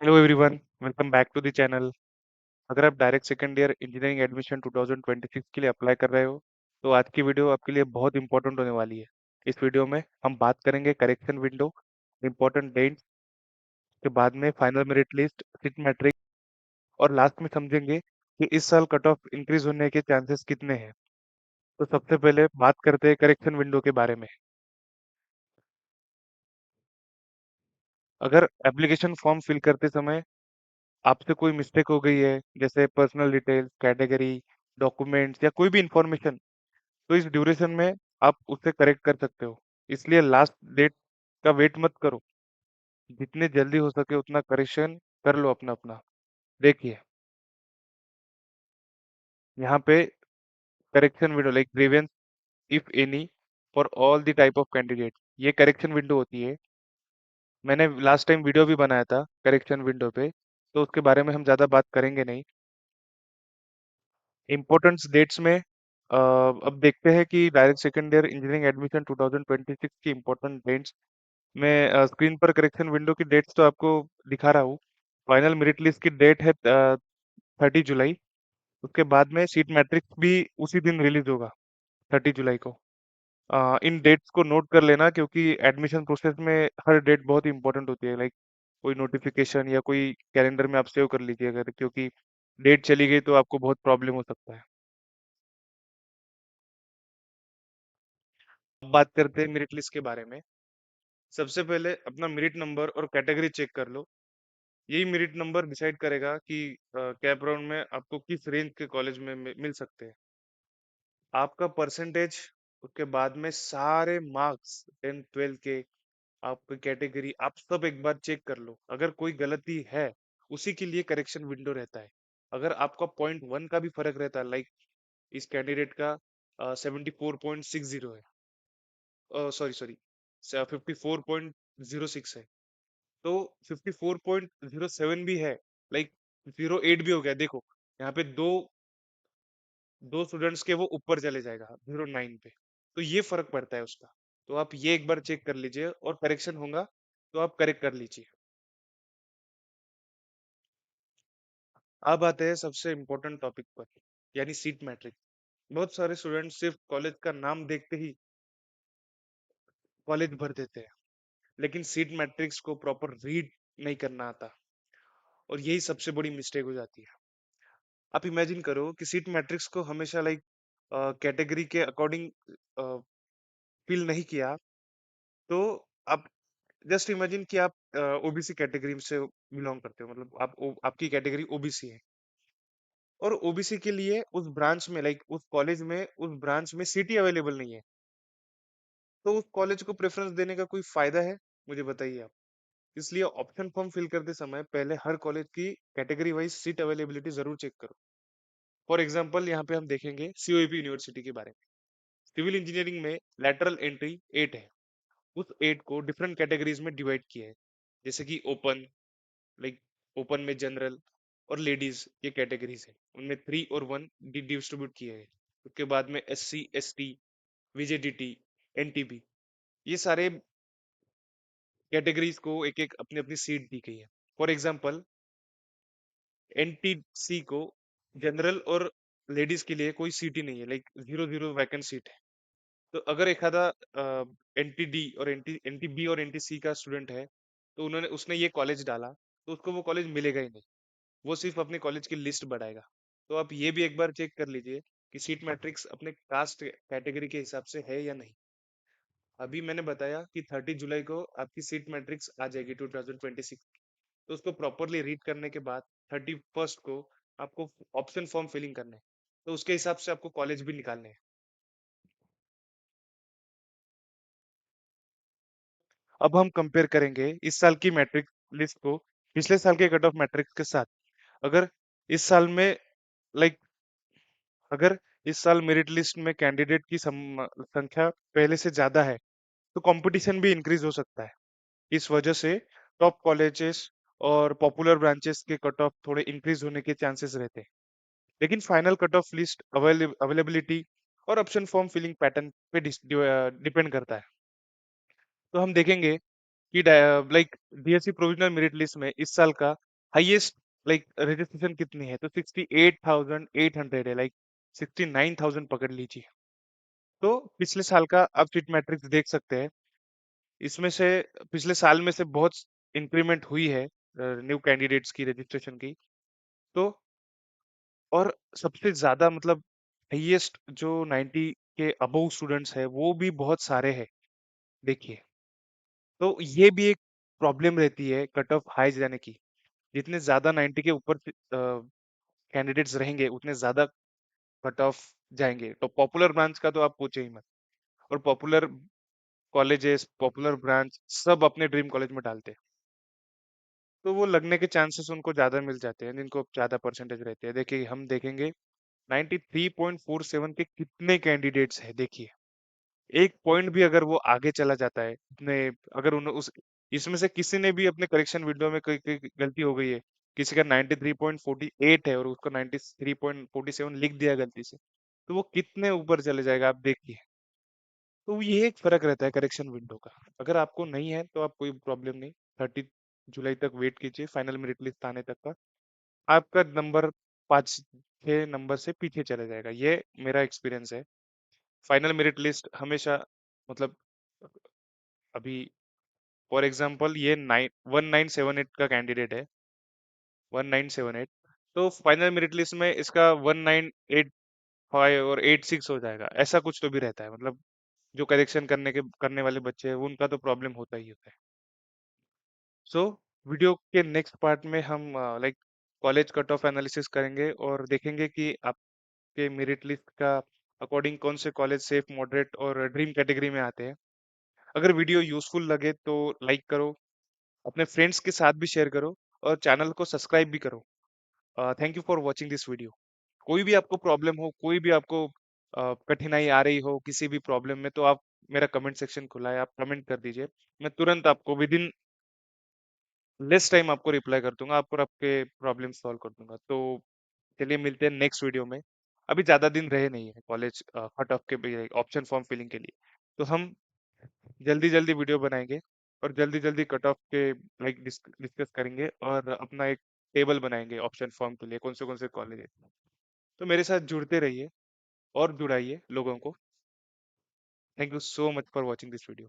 Hello everyone, welcome back to the channel. अगर आप direct second year engineering admission 2026 के लिए अप्लाई कर रहे हो तो आज की वीडियो आपके लिए बहुत इंपॉर्टेंट होने वाली है। इस वीडियो में हम बात करेंगे करेक्शन विंडो, इंपॉर्टेंट डेट्स, के बाद में final merit list, seat matrix और लास्ट में समझेंगे कि इस साल कट ऑफ इंक्रीज होने के चांसेस कितने हैं। तो सबसे पहले बात करते हैं करेक्शन विंडो के बारे में। अगर एप्लीकेशन फॉर्म फिल करते समय आपसे कोई मिस्टेक हो गई है, जैसे पर्सनल डिटेल्स, कैटेगरी, डॉक्यूमेंट्स या कोई भी इंफॉर्मेशन, तो इस ड्यूरेशन में आप उसे करेक्ट कर सकते हो। इसलिए लास्ट डेट का वेट मत करो, जितने जल्दी हो सके उतना करेक्शन कर लो अपना अपना। देखिए, यहाँ पे correction window like grievance if any for all the type of candidate, ये करेक्शन विंडो होती है। मैंने लास्ट टाइम वीडियो भी बनाया था करेक्शन विंडो पे, तो उसके बारे में हम ज़्यादा बात करेंगे नहीं। इम्पोर्टेंस डेट्स में अब देखते हैं कि direct second year engineering admission 2026 की इम्पोर्टेंट डेट्स। मैं स्क्रीन पर करेक्शन विंडो की डेट्स तो आपको दिखा रहा हूँ। फाइनल मेरिट लिस्ट की डेट है 30 जुलाई। उसके बाद में सीट मैट्रिक्स भी उसी दिन रिलीज होगा, 30 जुलाई को। इन डेट्स को नोट कर लेना, क्योंकि एडमिशन प्रोसेस में हर डेट बहुत इंपॉर्टेंट होती है। लाइक कोई नोटिफिकेशन या कोई कैलेंडर में आप सेव कर लीजिए अगर, क्योंकि डेट चली गई तो आपको बहुत प्रॉब्लम हो सकता है। अब बात करते हैं मेरिट लिस्ट के बारे में। सबसे पहले अपना मेरिट नंबर और कैटेगरी चेक कर लो। यही मेरिट नंबर डिसाइड करेगा कि कैप राउंड में आपको किस रेंज के कॉलेज में मिल सकते हैं। आपका परसेंटेज, उसके बाद में सारे मार्क्स 10th 12th के, आपकी कैटेगरी, आप सब एक बार चेक कर लो। अगर कोई गलती है, उसी के लिए करेक्शन विंडो रहता है। अगर आपका .1 का भी फर्क रहता है, लाइक इस कैंडिडेट का 74.60 है, सॉरी सॉरी 54.06 है, तो 54.07 भी है, लाइक 08 भी हो गया, देखो यहाँ पे दो दो स्टूडेंट्स के वो ऊपर चले जाएगा 09 पे। तो ये फर्क पड़ता है उसका। तो आप ये एक बार चेक कर लीजिए, और करेक्शन होगा तो आप करेक्ट कर लीजिए। अब आते हैं सबसे इम्पोर्टेंट टॉपिक पर, यानी सीट मैट्रिक। बहुत सारे स्टूडेंट सिर्फ कॉलेज का नाम देखते ही कॉलेज भर देते हैं, लेकिन सीट मैट्रिक्स को प्रॉपर रीड नहीं करना आता, और यही सबसे बड़ी मिस्टेक हो जाती है। आप इमेजिन करो कि सीट मैट्रिक्स को हमेशा लाइक कैटेगरी के अकॉर्डिंग फिल नहीं किया, तो आप जस्ट इमेजिन कि आप ओबीसी कैटेगरी से बिलोंग करते हो, मतलब आपकी कैटेगरी ओबीसी है, और ओबीसी के लिए उस ब्रांच में, लाइक उस कॉलेज में, उस ब्रांच में सीट ही अवेलेबल नहीं है, तो उस कॉलेज को प्रेफरेंस देने का कोई फायदा है? मुझे बताइए आप। इसलिए ऑप्शन फॉर्म फिल करते समय पहले हर कॉलेज की कैटेगरी वाइज सीट अवेलेबिलिटी जरूर चेक करो। फॉर एग्जाम्पल, यहाँ पे हम देखेंगे सीओईपी यूनिवर्सिटी के बारे में। सिविल इंजीनियरिंग में लेटरल एंट्री 8 है। उस 8 को डिफरेंट कैटेगरीज में डिवाइड किया है, जैसे कि ओपन, लाइक ओपन में जनरल और लेडीज, ये कैटेगरीज है, उनमें 3 और 1 डिस्ट्रीब्यूट किए हैं। उसके बाद में SC ST, VJDT, NTB, ये सारे कैटेगरीज को एक एक अपनी अपनी सीट दी गई है। फॉर एग्जाम्पल, NTC को जनरल और लेडीज के लिए कोई सीट ही नहीं है, लाइक 0 0 वैकेंट सीट है। तो अगर एक आधा NTD और NTB और NTC का स्टूडेंट है, तो उन्होंने उसने ये कॉलेज डाला, तो उसको वो कॉलेज मिलेगा ही नहीं। वो सिर्फ अपने कॉलेज की लिस्ट बढ़ाएगा। तो आप ये भी एक बार चेक कर लीजिए कि सीट मैट्रिक्स अपने कास्ट कैटेगरी के हिसाब से है या नहीं। अभी मैंने बताया कि 30 जुलाई को आपकी सीट मैट्रिक्स आ जाएगी 2026, तो उसको प्रॉपरली रीड करने के बाद 31st को आपको ऑप्शन फॉर्म फिलिंग करना है, तो उसके हिसाब से आपको कॉलेज भी निकालने हैं। अब हम कंपेयर करेंगे इस साल की मैट्रिक लिस्ट को पिछले साल के कट ऑफ मैट्रिक्स के साथ। अगर इस साल में लाइक अगर इस साल मेरिट लिस्ट में कैंडिडेट की संख्या पहले से ज्यादा है, तो कंपटीशन भी इंक्रीज हो सकता है। इस वजह से टॉप कॉलेजेस और पॉपुलर ब्रांचेस के कट ऑफ थोड़े इंक्रीज होने के चांसेस रहते हैं। लेकिन final cut off list availability और ऑप्शन फॉर्म फिलिंग पैटर्न पे डिपेंड करता है। तो हम देखेंगे कि like DSC provisional merit list में इस साल का हाईएस्ट लाइक रजिस्ट्रेशन कितनी है, तो 68,800 है, लाइक 69,000 पकड़ लीजिए। तो पिछले साल का आप सीट मैट्रिक्स देख सकते हैं। इसमें से पिछले साल में से बहुत इंक्रीमेंट हुई है न्यू कैंडिडेट्स की रजिस्ट्रेशन की। तो और सबसे ज्यादा मतलब हाईएस्ट जो 90 के अबव स्टूडेंट्स है वो भी बहुत सारे हैं, देखिए। तो ये भी एक प्रॉब्लम रहती है कट ऑफ हाई जाने की। जितने ज्यादा 90 के ऊपर कैंडिडेट्स रहेंगे उतने ज्यादा कट ऑफ जाएंगे। तो पॉपुलर ब्रांच का तो आप पूछे ही मत। और पॉपुलर कॉलेजेस, पॉपुलर ब्रांच सब अपने ड्रीम कॉलेज में डालते हैं, तो वो लगने के चांसेस उनको ज्यादा मिल जाते हैं जिनको ज्यादा परसेंटेज रहते हैं। देखिए हम देखेंगे 93.47 के कितने कैंडिडेट्स हैं, देखिए। एक पॉइंट भी अगर वो आगे चला जाता है अपने, अगर उन उस इसमें से किसी ने भी अपने करेक्शन विंडो में कोई कोई गलती हो गई है, किसी का 93.48 है और उसको 93.47 लिख दिया गलती से, तो वो कितने ऊपर चले जाएगा आप देखिए। तो ये एक फर्क रहता है करेक्शन विंडो का। अगर आपको नहीं है तो आप कोई प्रॉब्लम नहीं, 30 जुलाई तक वेट कीजिए फाइनल मेरिट लिस्ट आने तक का। आपका नंबर 5-6 नंबर से पीछे चला जाएगा, ये मेरा एक्सपीरियंस है। फाइनल मेरिट लिस्ट हमेशा मतलब अभी फॉर एग्जांपल ये 1978 का कैंडिडेट है, 1978। तो फाइनल मेरिट लिस्ट में इसका 1985 और 86 हो जाएगा, ऐसा कुछ तो भी रहता है। मतलब जो करेक्शन करने वाले बच्चे हैं उनका तो प्रॉब्लम होता ही होता है। सो वीडियो के नेक्स्ट पार्ट में हम like college cut off analysis करेंगे और देखेंगे कि आपके मेरिट लिस्ट का अकॉर्डिंग कौन से कॉलेज सेफ, मॉडरेट और ड्रीम कैटेगरी में आते हैं। अगर वीडियो यूजफुल लगे तो लाइक करो, अपने फ्रेंड्स के साथ भी शेयर करो और चैनल को सब्सक्राइब भी करो। Thank you for watching this video. कोई भी आपको प्रॉब्लम हो, कोई भी आपको कठिनाई आ रही हो किसी भी प्रॉब्लम में, तो आप मेरा कमेंट सेक्शन खुला है, आप कमेंट कर दीजिए। मैं तुरंत आपको विद इन लेस टाइम आपको रिप्लाई कर दूंगा, आपको आपके प्रॉब्लम सॉल्व कर दूंगा। तो चलिए मिलते हैं नेक्स्ट वीडियो में। अभी ज्यादा दिन रहे नहीं है कॉलेज कट ऑफ के ऑप्शन फॉर्म फिलिंग के लिए, तो हम जल्दी जल्दी वीडियो बनाएंगे और जल्दी जल्दी कट ऑफ के लाइक डिस्कस करेंगे और अपना एक टेबल बनाएंगे ऑप्शन फॉर्म के लिए कौन से कॉलेज है। तो मेरे साथ जुड़ते रहिए और जुड़ाइए लोगों को। Thank you so much for watching this video.